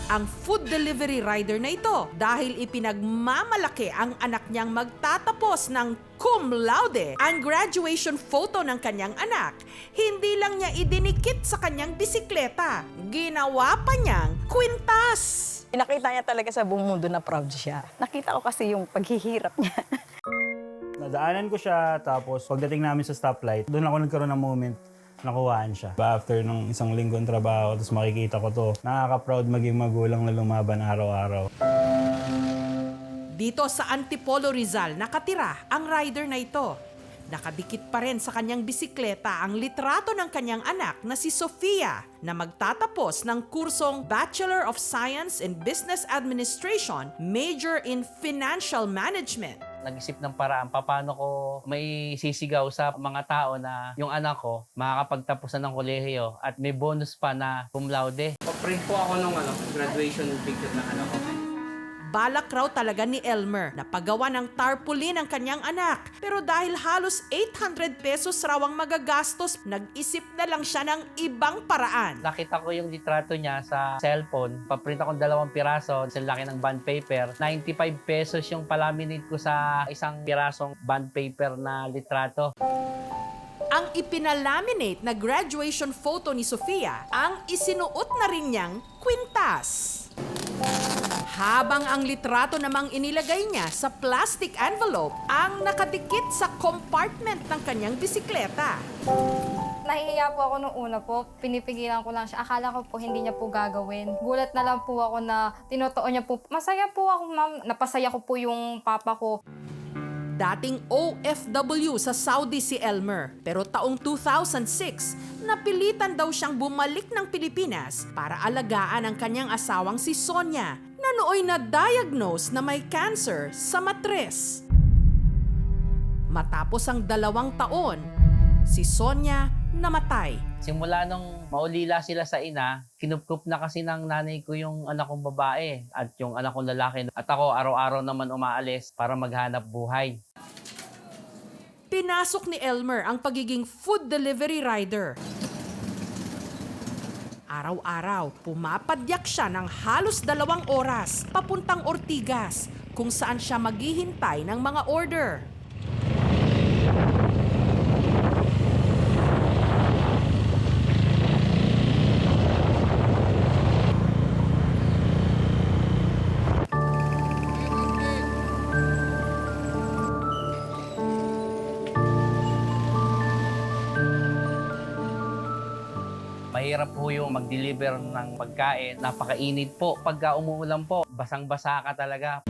ang food delivery rider na ito dahil ipinagmamalaki ang anak niyang magtatapos ng cum laude ang graduation photo ng kanyang anak. Hindi lang niya idinikit sa kanyang bisikleta, ginawa pa niyang kwintas. Nakita niya talaga sa buong mundo na proud siya. Nakita ko kasi yung paghihirap niya. Nadaanan ko siya, tapos pagdating namin sa stoplight, doon ako nagkaroon ng moment, nakuhaan siya. After ng isang linggong trabaho, tapos makikita ko to, nakaka-proud maging magulang na lumaban araw-araw. Dito sa Antipolo Rizal, nakatira ang rider na ito. Nakadikit pa rin sa kanyang bisikleta ang litrato ng kanyang anak na si Sofia na magtatapos ng kursong Bachelor of Science in Business Administration, major in Financial Management. Nag-isip ng paraan paano ko may sisigaw sa mga tao na yung anak ko makakapagtapos na ng kolehiyo at may bonus pa na cum laude. Pa-print po ako ng graduation picture ng anak ko. Balak raw talaga ni Elmer na paggawa ng tarpaulin ang kanyang anak. Pero dahil halos 800 pesos raw ang magagastos, nag-isip na lang siya ng ibang paraan. Nakita ko yung litrato niya sa cellphone. Pa-print akong 2 piraso. Sa laki ng bond paper. 95 pesos yung palaminate ko sa isang pirasong bond paper na litrato. Ang ipinalaminate na graduation photo ni Sofia ang isinuot na rin niyang kwintas. Habang ang litrato namang inilagay niya sa plastic envelope ang nakadikit sa compartment ng kanyang bisikleta. Nahihiya po ako nung una po, pinipigilan ko lang siya. Akala ko po hindi niya po gagawin. Gulat na lang po ako na tinotoo niya po. Masaya po ako, ma'am. Napasaya ko po yung papa ko. Dating OFW sa Saudi si Elmer, pero taong 2006, napilitan daw siyang bumalik ng Pilipinas para alagaan ang kanyang asawang si Sonia, na nooy na-diagnose na may cancer sa matres. Matapos ang 2 taon, si Sonia namatay. Simula nung maulila sila sa ina, kinupkup na kasi ng nanay ko yung anak kong babae at yung anak kong lalaki. At ako araw-araw naman umaalis para maghanap buhay. Pinasok ni Elmer ang pagiging food delivery rider. Araw-araw, pumapadyak siya ng halos 2 oras papuntang Ortigas kung saan siya maghihintay ng mga order. Mahirap po yung mag-deliver ng pagkain. Napakainit po. Pagka umuulan po, basang-basa ka talaga.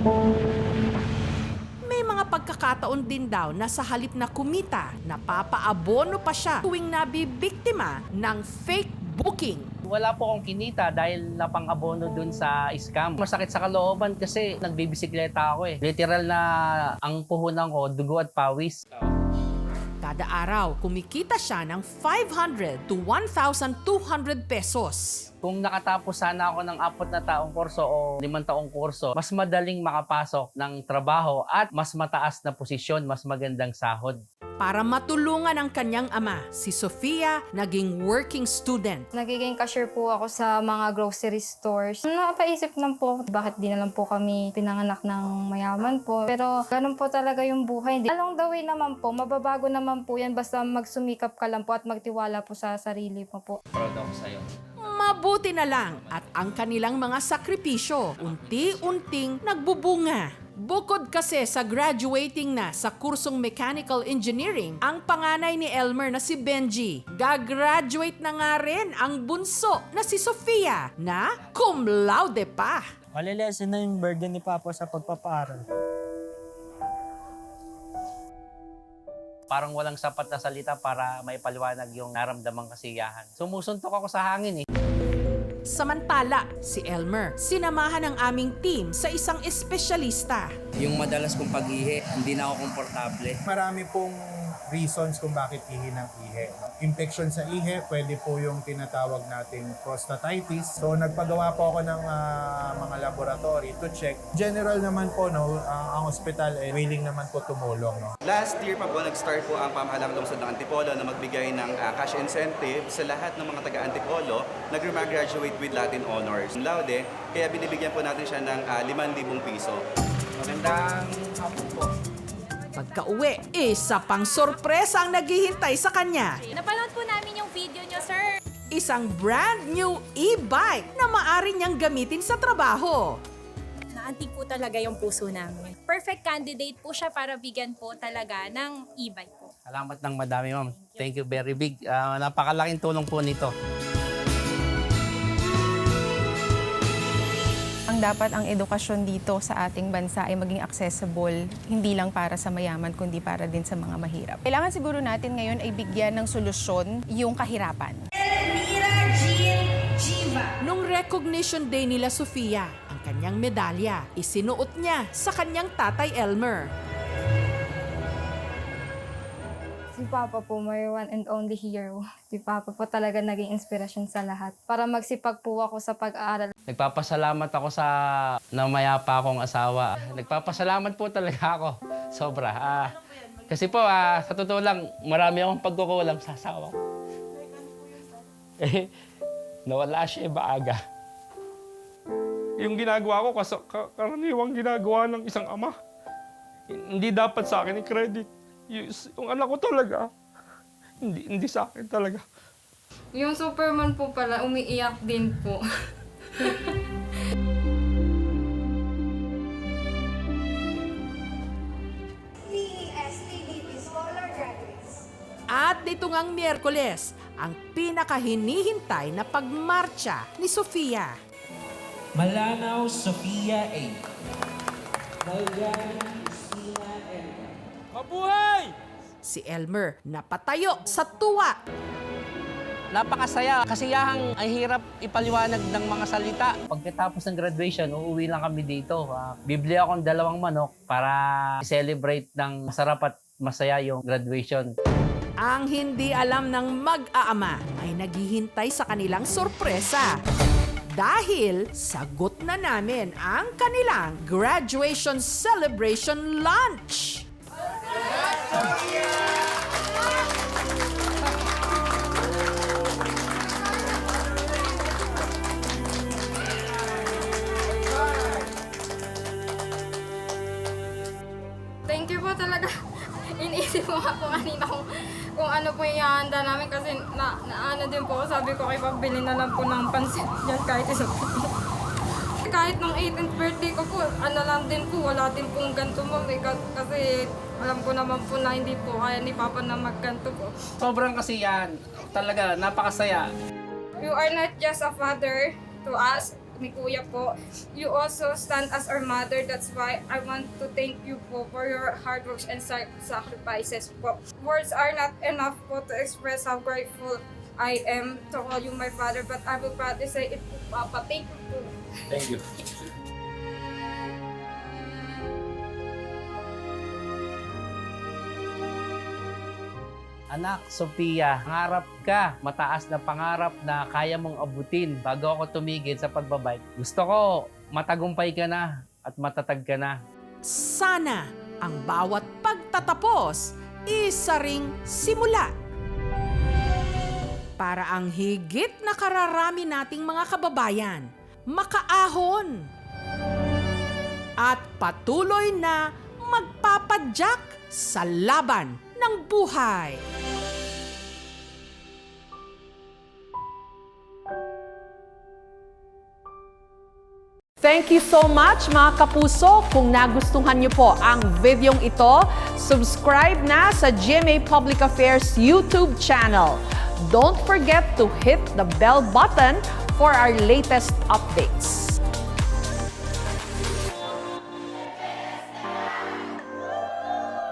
May mga pagkakataon din daw na sa halip na kumita, napapaabono pa siya tuwing nabibiktima ng fake booking. Wala po akong kinita dahil napang-abono dun sa scam. Masakit sa kalooban kasi nagbibisikleta ako eh. Literal na ang puhunan ko, dugo at pawis. Kada araw, kumikita siya ng 500 to 1,200 pesos. Kung nakatapos sana ako ng 4 na taong kurso o 5 taong kurso, mas madaling makapasok ng trabaho at mas mataas na posisyon, mas magandang sahod. Para matulungan ang kanyang ama, si Sofia naging working student. Nagiging cashier po ako sa mga grocery stores. Napaisip lang po, bakit di na lang po kami pinanganak ng mayaman po. Pero ganun po talaga yung buhay. Along the way naman po, mababago naman po yan basta magsumikap ka lang po at magtiwala po sa sarili mo po. Proud ako sa'yo. Mabuti na lang at ang kanilang mga sakripisyo unti-unting nagbubunga. Bukod kasi sa graduating na sa kursong Mechanical Engineering, ang panganay ni Elmer na si Benji, gagraduate na nga rin ang bunso na si Sofia na cum laude pa. Malilesen na yung burden ni Papa sa pagpapaaral. Parang walang sapat na salita para maipaliwanag yung naramdamang kasiyahan. Sumusuntok ako sa hangin eh. Samantala, si Elmer, sinamahan ng aming team sa isang espesyalista. Yung madalas kong pag-ihi, hindi na ako komportable. Marami pong reasons kung bakit ihi ng ihi. Infection sa ihi, pwede po yung tinatawag nating prostatitis. So nagpagawa po ako ng mga laboratory to check. General naman po, no, ang ospital ay willing naman po tumulong. No? Last year pa po, nag-start po ang pamahalang lungsod ng Antipolo na magbigay ng cash incentive sa lahat ng mga taga-Antipolo na graduate with Latin Honors. Laude, kaya binibigyan po natin siya ng 5,000 piso. Magandang hapon po. Pagka-uwi, isa pang sorpresa ang naghihintay sa kanya. Napanood po namin yung video nyo, sir. Isang brand new e-bike na maaari niyang gamitin sa trabaho. Naantig po talaga yung puso namin. Perfect candidate po siya para bigyan po talaga ng e-bike po. Salamat ng madami, ma'am. Thank you very big. Napakalaking tulong po nito. Dapat ang edukasyon dito sa ating bansa ay maging accessible, hindi lang para sa mayaman, kundi para din sa mga mahirap. Kailangan siguro natin ngayon ay bigyan ng solusyon yung kahirapan. Nung recognition day nila Sofia, ang kanyang medalya, isinuot niya sa kanyang tatay Elmer. Si Papa po, my one and only hero. Si Papa po talaga naging inspirasyon sa lahat. Para magsipag po ako sa pag-aaral. Nagpapasalamat ako sa namayapa akong asawa. Nagpapasalamat po talaga ako. Sobra. Kasi po, sa totoo lang, marami akong pagkukulang sa asawa ko. Nawala siya maaga. Yung ginagawa ko, karaniwang ginagawa ng isang ama. Hindi dapat sa akin i-credit. Yung anak ko talaga, hindi sa akin talaga. Yung Superman po pala, umiiyak din po. At dito ngang Miyerkules, ang pinakahinihintay na pagmarcha ni Sofia. Malanao, Sofia 8. Mabuhay! Si Elmer napatayo sa tuwa. Napakasaya. Kasiyahang ay hirap ipaliwanag ng mga salita. Pagkatapos ng graduation, uuwi lang kami dito. Bibili akong 2 manok para celebrate ng masarap at masaya yung graduation. Ang hindi alam ng mag-aama ay naghihintay sa kanilang sorpresa. Dahil sagot na namin ang kanilang graduation celebration lunch. Thank you po talaga. Iniisip ko nga po kanina kung ano po yung ihahanda namin kasi ano din po, sabi ko kay pabili na lang po ng pansit dyan kahit isa po. Kahit nung 18th birthday ko po, ano lang din po, wala din pong ganito mo. Kasi alam ko naman po na hindi po kaya ni Papa na magganto po. Sobrang kasiyahan. Talaga, napakasaya. You are not just a father to us, ni Kuya po. You also stand as our mother. That's why I want to thank you po for your hard work and sacrifices po. Words are not enough po to express how grateful I am to call you my father, but I will proudly say it po, Papa. Thank you po. Thank you. Anak, Sophia, pangarap ka. Mataas na pangarap na kaya mong abutin bago ako tumigil sa pagbabike. Gusto ko matagumpay ka na at matatag ka na. Sana ang bawat pagtatapos isa ring simula. Para ang higit na kararami nating mga kababayan makaahon at patuloy na magpapadyak sa laban ng buhay. Thank you so much mga kapuso. Kung nagustuhan niyo po ang videong ito, subscribe na sa GMA Public Affairs YouTube channel. Don't forget to hit the bell button for our latest updates.